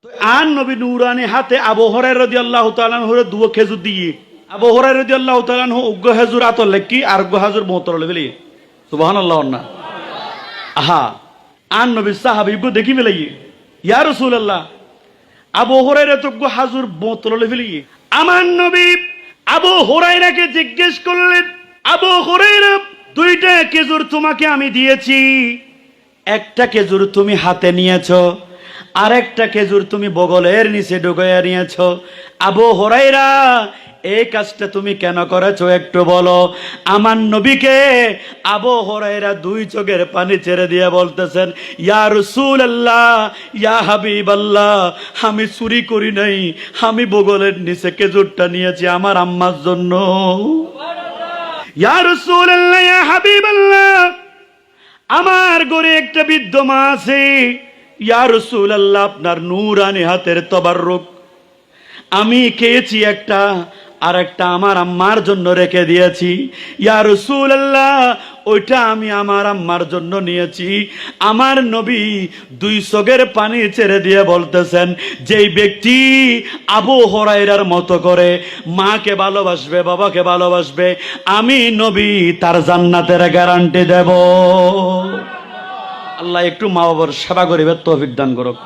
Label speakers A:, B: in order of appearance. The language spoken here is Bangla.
A: তো আর নবী নুরানি হাতে আবু হুরায়রা রাদিয়াল্লাহু তাআলা আনহুরে দুও খেজুর দিয়ে আবু হুরায়রা রাদিয়াল্লাহু তাআলা আনহু উগ্গ খেজুর আতর লেকি আর উগ্গ খেজুর মোতর লেবেলি সুবহানাল্লাহ না আহা আর নবী সাহাবী গো দেখি মেলাই ইয়া রাসূলুল্লাহ আবু হুরায়রা তো উগ্গ খেজুর মোতর লেবেলি আমার নবী আবু হুরায়রাকে জিজ্ঞেস করলেন আবু হুরায়রা দুইটা খেজুর তোমাকে আমি দিয়েছি একটা খেজুর তুমি হাতে নিয়েছো আরেকটা খেজুর তুমি বগলের নিচে ঢুকাইয়া নিয়েছো আবু হুরায়রা এই কাজটা তুমি কেন করেছো একটু বলো আমার নবীকে আবু হুরায়রা দুই চোখের পানি ছেড়ে দিয়ে বলতেছেন ইয়া রাসূলুল্লাহ ইয়া হাবিবাল্লাহ আমি চুরি করি নাই আমি বগলের নিচে খেজুরটা নিয়েছি আমার আম্মার জন্য ইয়া রাসূলুল্লাহ ইয়া হাবিবাল্লাহ আমার ঘরে একটা বৃদ্ধ মা আছে ইয়া রাসূলুল্লাহ আপনার নূরানি হাতের তাবাররুক আমি খেয়েছি একটা আর একটা আমার আম্মার জন্য রেখে দিয়েছি ইয়া রাসূলুল্লাহ ওইটা আমি আমার আম্মার জন্য নিয়েছি আমার নবী দুই চোখের পানি ছেড়ে দিয়ে বলতেছেন যেই ব্যক্তি আবু হুরায়রার মতো করে মাকে ভালোবাসবে বাবাকে ভালোবাসবে আমি নবী তার জান্নাতের গ্যারান্টি দেব আল্লাহ একটু মা বাবার সেবা করিবে তৌফিক দান করুক।